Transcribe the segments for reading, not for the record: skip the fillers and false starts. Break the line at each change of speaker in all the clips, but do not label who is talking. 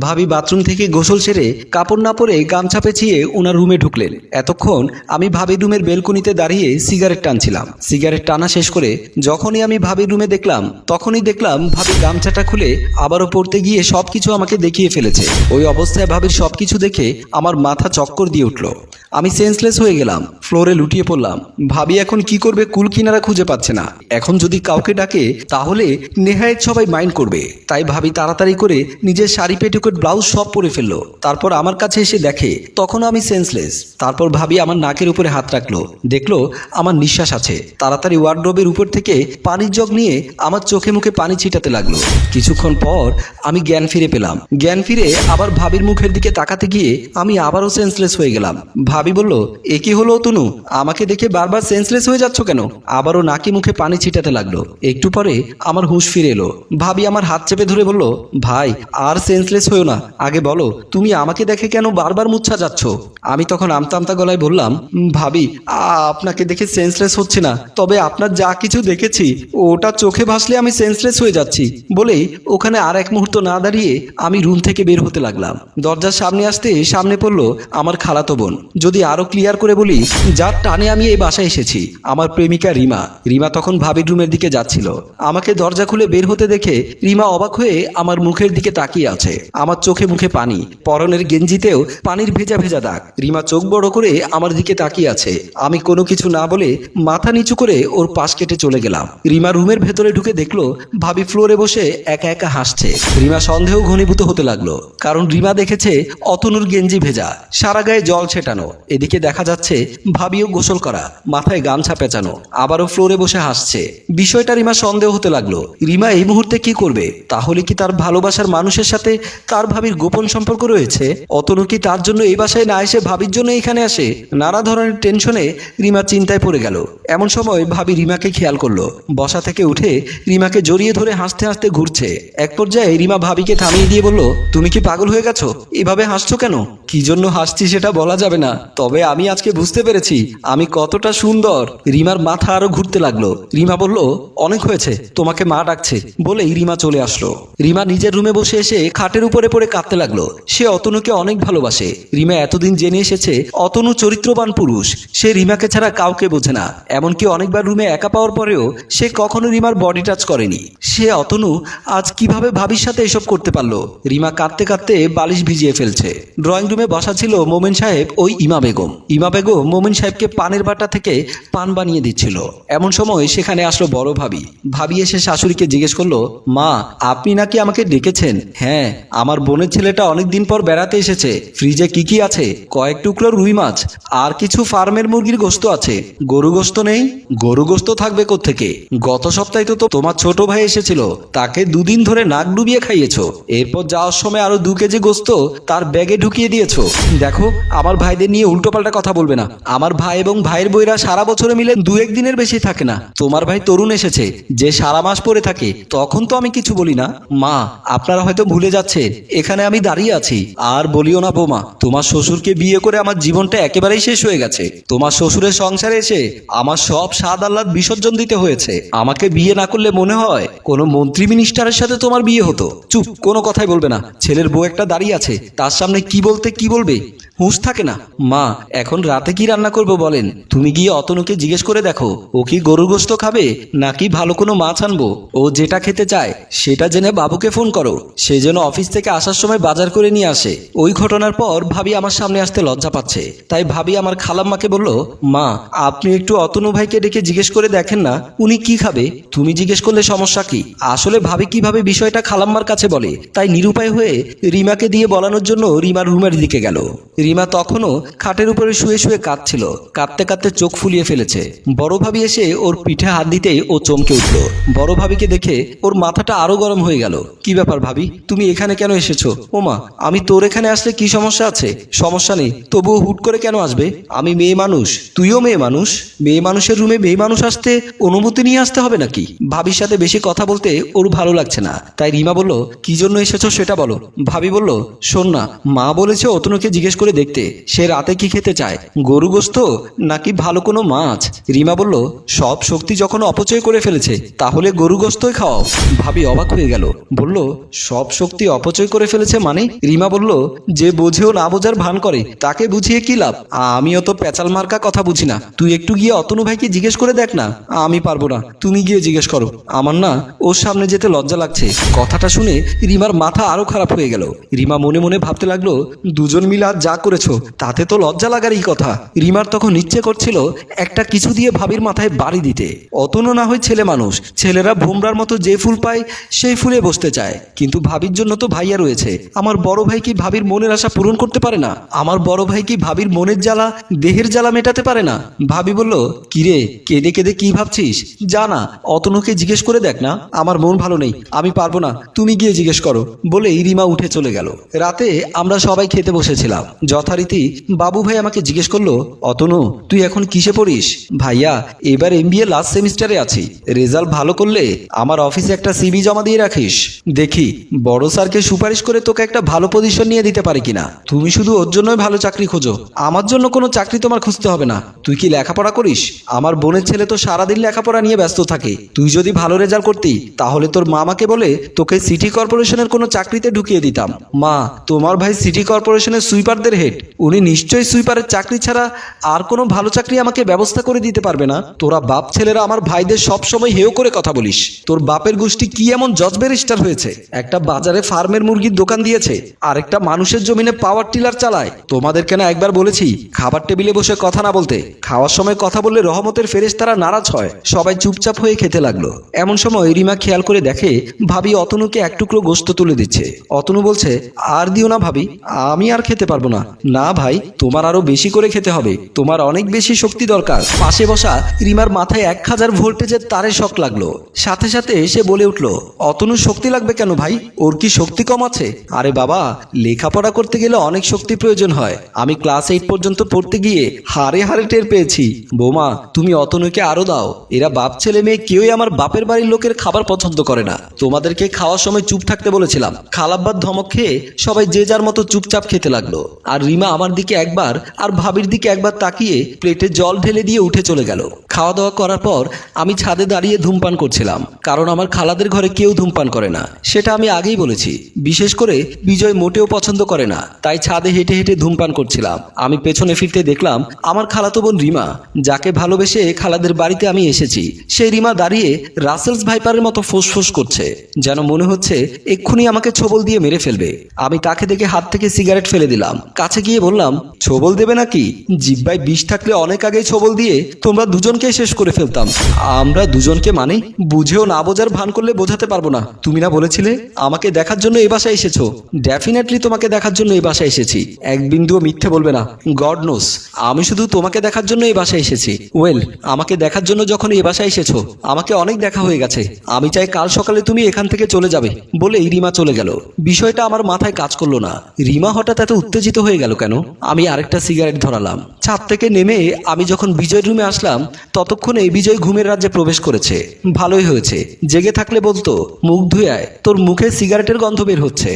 ভাবি বাথরুম থেকে গোসল সেরে কাপড় না পরে গামছা পেঁচিয়ে ওনার রুমে ঢুকলেন। এতক্ষণ আমি ভাবির রুমের বেলকনিতে দাঁড়িয়ে সিগারেট টানছিলাম। সিগারেট টানা শেষ করে যখনই আমি ভাবির রুমে দেখলাম, তখনই দেখলাম ভাবি গামছাটা খুলে আবারও পড়তে গিয়ে সবকিছু আমাকে দেখিয়ে ফেলেছে। ওই অবস্থায় ভাবির সবকিছু দেখে আমার মাথা চক্কর দিয়ে উঠল। আমি সেন্সলেস হয়ে গেলাম, ফ্লোরে লুটিয়ে পড়লাম। ভাবি এখন কি করবে কুল কিনারা খুঁজে পাচ্ছে না। এখন যদি কাউকে ডাকে তাহলে নেহায়েত সবাই মাইন্ড করবে। তাই ভাবি তাড়াতাড়ি করে নিজের শাড়ি পেটিকোট ব্লাউজ সব পরে ফেললো। তারপর আমার কাছে এসে দেখে তখন আমি সেন্সলেস। তারপর ভাবি আমার নাকের উপরে হাত রাখলো, দেখলো আমার নিঃশ্বাস আছে। তাড়াতাড়ি ওয়ার্ডরোবের উপর থেকে পানির জগ নিয়ে আমার চোখে মুখে পানি ছিটাতে লাগলো। কিছুক্ষণ পর আমি জ্ঞান ফিরে পেলাম। জ্ঞান ফিরে আবার ভাবির মুখের দিকে তাকাতে গিয়ে আমি আবারও সেন্সলেস হয়ে গেলাম। ভাবি বলল, এ কি হলো তনু, আমাকে দেখে বারবার সেন্সলেস হয়ে যাচ্ছ কেন? আবারও নাকি মুখে পানি ছিটাতে লাগলো। একটু পরে আমার হুঁশ ফিরে এলো। ভাবি আমার হাত চেপে ধরে বলল, ভাই আর সেন্সলেস হয়েও না, আগে বলো তুমি আমাকে দেখে কেন বারবার মুচ্ছা যাচ্ছ? আমি তখন আমতা আমতা গলায় বললাম, ভাবি আপনাকে দেখে সেন্সলেস হচ্ছে না, তবে আপনার যা কিছু দেখেছি ওটা চোখে ভাসলে আমি সেন্সলেস হয়ে যাচ্ছি। বলেই ওখানে আর এক মুহূর্ত না দাঁড়িয়ে আমি রুম থেকে বের হতে লাগলাম। দরজার সামনে আসতে সামনে পড়লো আমার খালাতো বোন। যদি আরো ক্লিয়ার করে বলি, যার টানে আমি এই বাসায় এসেছি, আমার প্রেমিকা রিমা। রিমা তখন ভাবির রুমের দিকে যাচ্ছিল। আমাকে দরজা খুলে বের হতে দেখে রিমা অবাক হয়ে আমার মুখের দিকে তাকিয়ে আছে। আমার চোখে মুখে পানি, পরনের গেঞ্জিতেও পানির ভেজা ভেজা দাগ। রিমা চোখ বড় করে আমার দিকে তাকিয়ে আছে। আমি কোনো কিছু না বলে মাথা নিচু করে ওর পাশ কেটে চলে গেলাম। রিমা রুমের ভেতরে ঢুকে দেখলো ভাবি ফ্লোরে বসে একা একা হাসছে। রিমা সন্দেহ ঘনীভূত হতে লাগলো, কারণ রিমা দেখেছে অতনুর গেঞ্জি ভেজা, সারা গায়ে জল ছেটানো। এদিকে দেখা যাচ্ছে ভাবিও গোসল করা, মাথায় গামছা পেঁচানো, আবারও ফ্লোরে বসে হাসছে। বিষয়টা রিমা সন্দেহ হতে লাগলো। রিমা এই মুহূর্তে কি করবে? তাহলে কি তার ভালোবাসার মানুষের সাথে তার ভাবির গোপন সম্পর্ক রয়েছে? অতনু কি তার জন্য এই বাসায় না এসে ভাবির জন্য এখানে আসে? নানা ধরনের টেনশনে রিমা চিন্তায় পড়ে গেল। এমন সময় ভাবি রিমাকে খেয়াল করলো। বসা থেকে উঠে রিমাকে জড়িয়ে ধরে হাসতে হাসতে ঘুরছে। এক পর্যায়ে রিমা ভাবিকে থামিয়ে দিয়ে বলল, তুমি কি পাগল হয়ে গেছো? এভাবে হাসছো কেন? কি জন্য হাসছি সেটা বলা যাবে না, তবে আমি আজকে বুঝতে পেরেছি আমি কতটা সুন্দর। রিমার মাথা আরো ঘুরতে লাগলো। রিমা বলল, অনেক হয়েছে, তোমাকে মা ডাকছে। বলেই রিমা চলে আসলো। রিমা নিজের রুমে বসে এসে খাটের উপরে পড়ে কাঁদতে লাগলো। সে অতনুকে অনেক ভালোবাসে। রিমা এতদিন জেনে এসেছে অতনু চরিত্রবান পুরুষ। সে রিমাকে ছাড়া কাউকে বোঝে না। এমনকি অনেকবার রুমে একা পাওয়ার পরেও সে কখনো রিমার বডি টাচ করেনি। সে অতনু আজ কিভাবে ভাবির সাথে এসব করতে পারলো? রিমা কাঁদতে কাঁদতে বালিশ ভিজিয়ে ফেলছে। ড্রয়িং রুমে বসা ছিল মোমেন সাহেব ও ইমা বেগম। ইমা বেগম মোমেন সাহেবকে পানের বাটা থেকে পান বানিয়ে দিচ্ছিল। এমন সময় সেখানে আসলো বড় ভাবি। ভাবি এসে শাশুড়িকে জিজ্ঞেস করলো, মা আপনি নাকি আমাকে ডেকেছেন? হ্যাঁ, আমার বোনের ছেলেটা অনেকদিন পর বেড়াতে এসেছে। ফ্রিজে কি কি আছে? কয়েক টুকরো রুই মাছ আর কিছু ফার্মের মুরগির গোশত আছে। গরু গোশত নেই? গরু গোশত থাকবে কোত্থেকে? গত সপ্তাহে তো তোমার ছোট ভাই এসেছিল, তাকে দুদিন ধরে নাক ডুবিয়ে খাইয়েছো। এরপর যাওয়ার সময় আরো 2 কেজি গোশত তার ব্যাগে ঢুকিয়ে দিয়েছো। দেখো, আমার ভাইদের নিয়ে উল্টোপাল্টা কথা বলবে না। আমার ভাই এবং ভাইয়ের বইরা সারা বছরে মিলে 2-1 দিনের বেশি থাকে না। তোমার ভাই তরুণ এসেছে, যে সারা মাস পরে থাকে, তখন তো আমি কিছু বলি না। মা আপনারা হয়তো ভুলে যাচ্ছে এখানে আমি দাঁড়িয়ে আছি। আর বলিও না বৌমা, তোমার শ্বশুরকে বিয়ে করে আমার জীবনটা একেবারেই শেষ হয়ে গেছে। তোমার শ্বশুরের সংসারে এসে আমার সব স্বাদ আহ্লাদ বিসর্জন দিতে হয়েছে। আমাকে বিয়ে না করলে মনে হয় কোনো মন্ত্রী মিনিস্টারের সাথে তোমার বিয়ে হতো। চুপ, কোনো কথাই বলবে না। ছেলের বউ একটা দাঁড়িয়ে আছে, তার সামনে কি বলতে কি বলবে হুঁশ থাকে না। মা এখন রাতে কি রান্না করবো বলেন? তুমি গিয়ে অতনুকে জিজ্ঞেস করে দেখো ও কি গরুর গোশত খাবে নাকি ভালো কোনো মাছ আনবো। ও যেটা খেতে চায় সেটা জেনে বাবুকে ফোন করো, সে যেন অফিস থেকে আসার সময় বাজার করে নিয়ে আসে। ওই ঘটনার পর ভাবি আমার সামনে আসতে লজ্জা পাচ্ছে। তাই ভাবি আমার খালাম্মাকে বলল, মা আপনি একটু অতনু ভাইকে ডেকে জিজ্ঞেস করে দেখেন না উনি কি খাবে। তুমি জিজ্ঞেস করলে সমস্যা কি? আসলে ভাবি কিভাবে বিষয়টা খালাম্মার কাছে বলে, তাই নিরুপায় হয়ে রিমাকে দিয়ে বলানোর জন্য রিমার রুমের দিকে গেল। রিমা তখনও খাটের উপরে শুয়ে শুয়ে কাঁদছিল। কাঁদতে কাঁদতে চোখ ফুলিয়ে ফেলেছে। বড় ভাবি এসে ওর পিঠে হাত দিতেই ও চমকে উঠল। বড় ভাবিকে দেখে ওর মাথাটা আরো গরম হয়ে গেল। কি ব্যাপার ভাবি, তুমি এখানে কেন এসেছো? ওমা, আমি তোর এখানে আসলে কি সমস্যা আছে? সমস্যা নেই, তবুও হুট করে কেন আসবে? আমি মেয়ে মানুষ, তুইও মেয়ে মানুষ। মেয়ে মানুষের রুমে মেয়ে মানুষ আসতে অনুমতি নিয়ে আসতে হবে নাকি? ভাবির সাথে বেশি কথা বলতে ওর ভালো লাগছে না। তাই রিমা বলল, কি জন্য এসেছো সেটা বলো। ভাবি বলল, শোন না, মা বলেছে অতনুকে জিজ্ঞেস করে দেখতে। সে রাতে কি খেতে চায়, গরু গোশত নাকি ভালো কোনো মাছ? রিমা বলল, সব শক্তি যখন অপচয় করে ফেলেছে তাহলে গরু গোশতই খাওয়াও। ভাবি অবাক হয়ে গেল, বলল, সব শক্তি অপচয় করে ফেলেছে মানে? রিমা বলল, যে বোঝেও না বোঝার ভান করে তাকে বুঝিয়ে কি লাভ? আমিও তো পেঁচাল মার্কা কথা বুঝি না। তুই একটু গিয়ে অতনু ভাইকে জিজ্ঞেস করে দেখ না। আমি পারবো না, তুমি গিয়ে জিজ্ঞেস করো। আমার না ওর সামনে যেতে লজ্জা লাগছে। কথাটা শুনে রিমার মাথা আরো খারাপ হয়ে গেল। রিমা মনে মনে ভাবতে লাগলো, দুজন মিলে আজ যা করেছো তাতে তো লজ্জা লাগারই কথা। রিমার তখন ইচ্ছে করছিল একটা কিছু দিয়ে ভাবির মাথায় বাড়ি দিতে। অতনু না হয় ছেলে মানুষ, ছেলেরা ভোমরার মতো যে ফুল পায় সেই ফুলে বসতে চায়, কিন্তু ভাবির জন্য তো ভাইয়া রয়েছে। আমার বড় ভাই কি ভাবির মনের আশা পূরণ করতে পারে না? আমার বড় ভাই কি ভাবির মনের জ্বালা, দেহের জ্বালা মেটাতে পারে না? ভাবি বলল, কিরে কেঁদে কেঁদে কি ভাবছিস? যা না অতনুকে জিজ্ঞেস করে দেখ না। আমার মন ভালো নেই, আমি পারবো না, তুমি গিয়ে জিজ্ঞেস করো। বলেই রিমা উঠে চলে গেল। রাতে আমরা সবাই খেতে বসেছিলাম। যথারীতি বাবু ভাই আমাকে জিজ্ঞেস করলো, অতনু তুই এখন কিসে পড়িস? ভাইয়া এবার এমবিএ লাস্ট সেমিস্টারে আছি, রেজাল্ট ভালো করলে আমার অফিসে একটা সিভি জমা দিয়ে রাখিস। দেখি বড় স্যারকে সুপারিশ করে তোকে একটা ভালো পজিশন নিয়ে দিতে পারি কিনা। তুমি শুধু ওর জন্যই ভালো চাকরি খোঁজো, আমার জন্য কোনো চাকরি তোমার খুঁজতে হবে না। তুই কি লেখাপড়া করিস? আমার বোনের ছেলে তো সারাদিন লেখাপড়া নিয়ে ব্যস্ত থাকে। তুই যদি ভালো রেজাল্ট করতি তাহলে তোর মামাকে বলে তোকে সিটি কর্পোরেশনের কোনো চাকরিতে ঢুকিয়ে দিতাম। মা, তোমার ভাই সিটি কর্পোরেশনের সুইপারদের হেড, উনি নিশ্চয়ই সুইপারের চাকরি ছাড়া আর কোনো ভালো চাকরি আমাকে ব্যবস্থা করে দিতে পারবে না। তোরা বাপ ছেলেরা আমার ভাইদের সব সময় হেয় করে কথা বলিস। তোর বাপের গোষ্ঠী কি এমন জজ ব্যারিস্টার হয়েছে? একটা বাজারে ফার্মের মুরগির দোকান দিয়েছে, আর একটা মানুষের জমিনে পাওয়ার টিলার চালায়। তোমাদেরকে না একবার বলেছি খাবার টেবিলে বসে কথা না বলতে? খাওয়ার সময় কথা বললে রহমতের ফেরেশতারা নারাজ হয়। সবাই চুপচাপ হয়ে খেতে লাগলো। এমন সময় রিমা খেয়াল করে দেখে ভাবি অতনুকে এক টুকরো গোশত তুলে দিচ্ছে। অতনু বলছে, আর দিও না ভাবি, আমি আর খেতে পারবো না। না ভাই, তোমার আরো বেশি করে খেতে হবে, তোমার অনেক বেশি শক্তি দরকার। পাশে বসা রিমার মাথায় 1000 ভোল্টেজের তারে শক লাগলো। সাথে সাথে সে বলে উঠলো, অতনু শক্তি লাগবে কেন ভাই? ওর কি শক্তি কম আছে? আরে বাবা, লেখাপড়া করতে গেলে অনেক শক্তি প্রয়োজন হয়। আমি ক্লাস 8 পর্যন্ত পড়তে গিয়ে হারে হারে টের পেয়েছি। বৌমা, তুমি অতনুকে আরো দাও। এরা বাপ ছেলে মেয়ে কেউই আমার বাপের বাড়ির লোকের খাবার পছন্দ করে না। তোমাদেরকে খাওয়ার সময় চুপ থাকতে বলেছিলাম। খালাব্বার ধমক খেয়ে সবাই যে যার মতো চুপচাপ খেতে লাগলো। আর রিমা আমার দিকে একবার আর ভাবির দিকে একবার তাকিয়ে প্লেটে জল ঢেলে দিয়ে উঠে চলে গেল। খাওয়া দাওয়া করার পর আমি ছাদে দাঁড়িয়ে ধূমপান করছিলাম, কারণ আমার খালাদের ঘরে কেউ ধূমপান করে না, সেটা আমি আগেই বলেছি। বিশেষ করে বিজয় মোটেও পছন্দ করে না, তাই ছাদে হেঁটে হেঁটে ধূমপান করছিলাম। আমি পেছনে ফিরতে দেখলাম আমার খালাতো বোন রিমা, যাকে ভালোবেসে খালাদের বাড়িতে আমি এসেছি, সেই রিমা দাঁড়িয়ে রাসেলস ভাইপারের মতো ফোঁস করছে, যেন মনে হচ্ছে এক্ষুনি আমাকে ছোবল দিয়ে মেরে ফেলবে। আমি তাকে দেখে হাত থেকে সিগারেট ফেলে দিলাম। কাছে গিয়ে বললাম, ছোবল দেবে নাকি? জিব্বায় বিষ থাকলে অনেক আগেই ছোবল দিয়ে তোমরা দুজনকে শেষ করে ফেলতাম। আমরা দুজনকে মানে? বুঝেও না বোঝার ভান করলে বোঝাতে পারবো না। তুমি না বলেছিলে আমাকে দেখার জন্য এই বাসায় এসেছো? ডেফিনেটলি তোমাকে দেখার জন্য এই বাসায় এসেছি, এক বিন্দুও মিথ্যে বলবে না। গড নোস, আমি শুধু তোমাকে দেখার জন্য এই বাসায় এসেছি। ওয়েল, আমাকে দেখার জন্য যখন এই বাসায় এসেছো, আমাকে অনেক দেখা হয়ে গেছে। আমি চাই কাল সকালে তুমি এখান থেকে চলে যাবে। বলেই রিমা চলে গেল। বিষয়টা আমার মাথায় কাজ করলো না। রিমা হঠাৎ এত উত্তেজিত হয়ে গেল কেন? আমি আরেকটা সিগারেট ধরালাম। ছাদ থেকে নেমে আমি যখন বিজয় রুমে আসলাম, ততক্ষণে বিজয় ঘুমের রাজ্যে প্রবেশ করেছে। ভালোই হয়েছে, জেগে থাকলে বলতো, মুখ ধুয়ে আয়, তোর মুখে সিগারেটের গন্ধ বের হচ্ছে।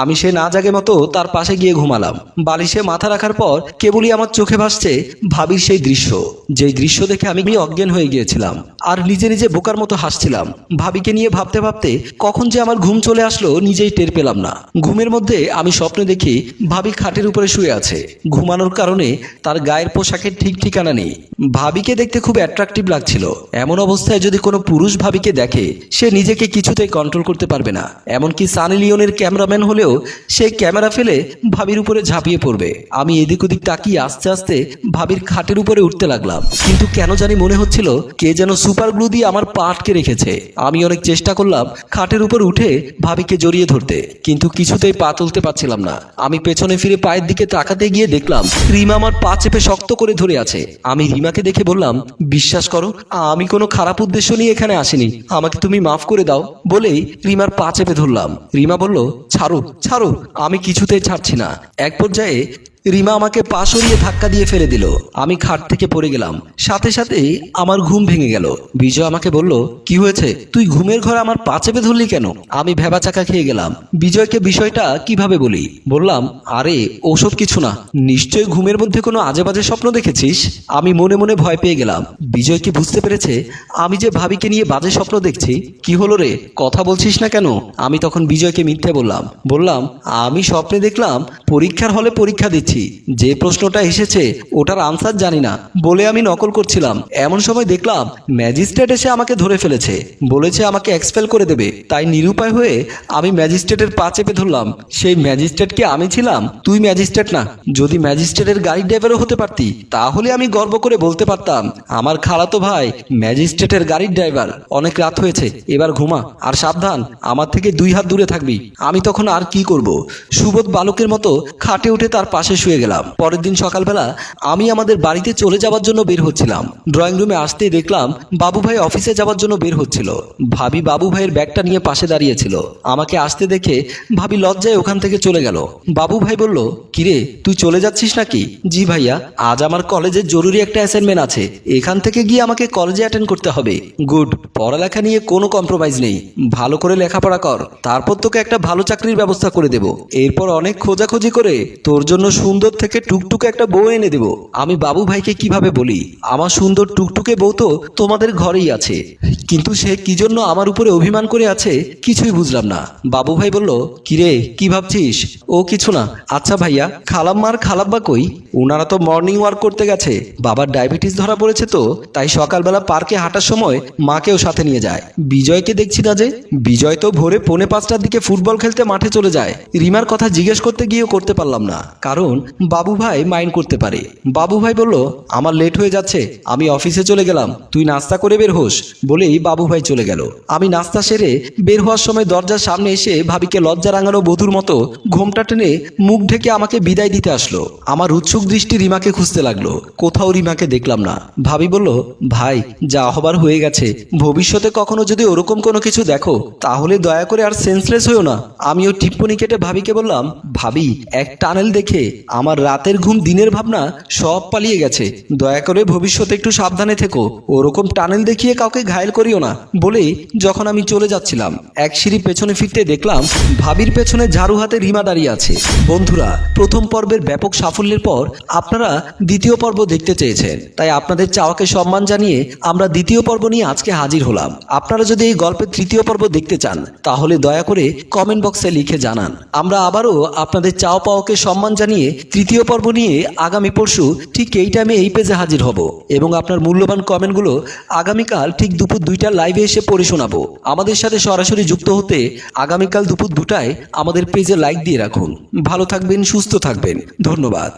আমি সে না জাগে মতো তার পাশে গিয়ে ঘুমালাম। বালিশে মাথা রাখার পর কেবলই আমার চোখে ভাসছে ভাবির সেই দৃশ্য, যেই দৃশ্য দেখে আমি অজ্ঞান হয়ে গিয়েছিলাম আর নিজে নিজে বোকার মতো হাসছিলাম। ভাবিকে নিয়ে ভাবতে ভাবতে কখন যে আমার ঘুম চলে আসলো নিজেই টের পেলাম না। ঘুমের মধ্যে আমি স্বপ্নে দেখি ভাবি খাটের উপরে শুয়ে আছে। ঘুমানোর কারণে তার গায়ের পোশাকের ঠিক ঠিকানা নেই। ভাবিকে দেখতে খুব অ্যাট্রাকটিভ লাগছিল। এমন অবস্থায় যদি কোনো পুরুষ ভাবিকে দেখে, সে নিজেকে কিছুতেই কন্ট্রোল করতে পারবে না। এমনকি সানি লিওনের ক্যামেরাম্যান হলেও সে ক্যামেরা ফেলে ভাবির উপরে ঝাঁপিয়ে পড়বে। আমি এদিক ওদিক তাকিয়ে আস্তে আস্তে ভাবির খাটের উপরে উঠতে লাগলাম, কিন্তু কেন জানি মনে হচ্ছিল কে যেন সুপার গ্লু দিয়ে আমার পা আটকে রেখেছে। আমি অনেক চেষ্টা করলাম খাটের উপর উঠে ভাবিকে জড়িয়ে ধরতে, কিন্তু কিছুতেই পা তুলতে পারছিলাম না। আমি পেছনে ফিরে পায়ের দিকে তাকাতে গিয়ে দেখলাম রিমা আমার পা চেপে শক্ত করে ধরে আছে। আমি রিমাকে দেখে বললাম, বিশ্বাস করো আমি কোনো খারাপ উদ্দেশ্য নিয়ে এখানে আসিনি, আমাকে তুমি মাফ করে দাও। বলেই রিমার পা চেপে ধরলাম। রিমা বলল, ছাড়ো ছাড়ো। আমি কিছুতেই ছাড়ছি না। এক পর্যায়ে রিমা আমাকে পা সরিয়ে ধাক্কা দিয়ে ফেলে দিল। আমি খাট থেকে পড়ে গেলাম। সাথে সাথেই আমার ঘুম ভেঙে গেল। বিজয় আমাকে বলল, কি হয়েছে, তুই ঘুমের ঘরে আমার পা চেপে ধরলি কেন? আমি ভেবাচাকা খেয়ে গেলাম। বিজয়কে বিষয়টা কিভাবে বলি? বললাম, আরে ওসব কিছু না, নিশ্চয়ই ঘুমের মধ্যে কোনো আজে বাজে স্বপ্ন দেখেছিস। আমি মনে মনে ভয় পেয়ে গেলাম। বিজয় কি বুঝতে পেরেছে আমি যে ভাবিকে নিয়ে বাজে স্বপ্ন দেখছি? কি হলো রে, কথা বলছিস না কেন? আমি তখন বিজয়কে মিথ্যে বললাম আমি স্বপ্নে দেখলাম পরীক্ষার হলে পরীক্ষা দিচ্ছি, যে প্রশ্নটা এসেছে ওটার আনসার জানি না বলে আমি নকল করছিলাম। এমন সময় দেখলাম ম্যাজিস্ট্রেট এসে আমাকে ধরে ফেলেছে, বলেছে আমাকে এক্সপেল করে দেবে। তাই নিরুপায় হয়ে আমি ম্যাজিস্ট্রেটের পা চেপে ধরলাম। সেই ম্যাজিস্ট্রেট কি আমি ছিলাম? তুই ম্যাজিস্ট্রেট না। যদি ম্যাজিস্ট্রেটের গাড়ির ড্রাইভারও হতে পারতি তাহলে আমি গর্ব করে বলতে পারতাম আমার খালাতো ভাই ম্যাজিস্ট্রেটের গাড়ির ড্রাইভার। অনেক রাত হয়েছে, এবার ঘুমা, আর সাবধান, আমার থেকে 2 হাত দূরে থাকবি। আমি তখন আর কি করব, সুবোধ বালকের মতো খাটে উঠে তার পাশে শুয়ে গেলাম। পরের দিন সকালবেলা আমি আমাদের বাড়িতে চলে যাওয়ার জন্য বের হচ্ছিলাম। ড্রয়িং রুমে আসতেই দেখলাম বাবু ভাই অফিসে যাওয়ার জন্য বের হচ্ছিল। ভাবি বাবু ভাইয়ের ব্যাগটা নিয়ে পাশে দাঁড়িয়েছিল। আমাকে আসতে দেখে ভাবি লজ্জায় ওখান থেকে চলে গেল। বাবু ভাই বলল, কিরে তুই চলে যাচ্ছিস নাকি? জি ভাইয়া, আজ আমার কলেজে জরুরি একটা অ্যাসাইনমেন্ট আছে, এখান থেকে গিয়ে আমাকে কলেজে অ্যাটেন্ড করতে হবে। গুড, পড়ালেখা নিয়ে কোনো কম্প্রোমাইজ নেই, ভালো করে লেখাপড়া কর, তারপর তোকে একটা ভালো চাকরির ব্যবস্থা করে দেব। এরপর অনেক খোঁজাখুঁজি করে তোর জন্য সুন্দর থেকে টুকটুকে একটা বউ এনে দেব। আমি বাবু ভাইকে কিভাবে বলি আমার সুন্দর টুকটুকে বউ তো তোমাদের ঘরেই আছে, কিন্তু সে কি জন্য আমার উপরে অভিমান করে আছে কিছুই বুঝলাম না। বাবু ভাই বলল, কিরে কি ভাবছিস? ও কিছু না। আচ্ছা ভাইয়া, খালাম্মার খালাব্বা কই? ওনারা তো মর্নিং ওয়ার্ক করতে গেছে। বাবার ডায়াবেটিস ধরা পড়েছে তো, তাই সকালবেলা পার্কে হাঁটার সময় মাকেও সাথে নিয়ে যায়। বিজয়কে দেখছি না যে। বিজয় তো ভোরে 4:45টার দিকে ফুটবল খেলতে মাঠে চলে যায়। রিমার কথা জিজ্ঞেস করতে গিয়েও করতে পারলাম না, কারণ বাবু ভাই মাইন্ড করতে পারে। বাবু ভাই বলল, আমার লেট হয়ে যাচ্ছে, আমি অফিসে চলে গেলাম, তুই নাস্তা করে বের হোস। বলেই বাবু ভাই চলে গেল। আমি নাস্তা সেরে বের হওয়ার সময় দরজার সামনে এসে ভাবিকে লজ্জা রাঙানো বধূর মতো ঘোমটা টেনে মুখ ঢেকে আমাকে বিদায় দিতে আসলো। আমার উৎসুক দৃষ্টি রিমাকে খুঁজতে লাগলো, কোথাও রিমাকে দেখলাম না। ভাবি বলল, ভাই যা হবার হয়ে গেছে, ভবিষ্যতে কখনো যদি ওরকম কোনো কিছু দেখো তাহলে দয়া করে আর সেন্সলেস হইও না। আমিও টিপ্পনি কেটে ভাবিকে বললাম, ভাবি এক টানেল দেখে আমার রাতের ঘুম দিনের ভাবনা সব পালিয়ে গেছে, দয়া করে ভবিষ্যতে একটু সাবধানে থেকো, ওরকম টানেল দেখিয়ে কাউকে ঘায়েল করিও না। বলে যখন আমি চলে যাচ্ছিলাম এক সিঁড়ি পেছনে ফিরতে দেখলাম ভাবির পেছনে ঝাড়ু হাতে রিমা দাঁড়িয়ে আছে। বন্ধুরা, প্রথম পর্বের ব্যাপক সাফল্যের পর আপনারা দ্বিতীয় পর্ব দেখতে চেয়েছেন, তাই আপনাদের চাওয়াকে সম্মান জানিয়ে আমরা দ্বিতীয় পর্ব নিয়ে আজকে হাজির হলাম। আপনারা যদি এই গল্পের তৃতীয় পর্ব দেখতে চান তাহলে দয়া করে কমেন্ট বক্সে লিখে জানান। আমরা আবারও আপনাদের চাওয়া পাওয়াকে সম্মান জানিয়ে তৃতীয় পর্ব নিয়ে আগামী পরশু ঠিক এই টাইমে এই পেজে হাজির হব এবং আপনার মূল্যবান কমেন্টগুলো আগামীকাল ঠিক দুপুর 2টার লাইভে এসে পড়ে শোনাবো। আমাদের সাথে সরাসরি যুক্ত হতে আগামীকাল দুপুর 2টায় আমাদের পেজে লাইক দিয়ে রাখুন। ভালো থাকবেন, সুস্থ থাকবেন, ধন্যবাদ।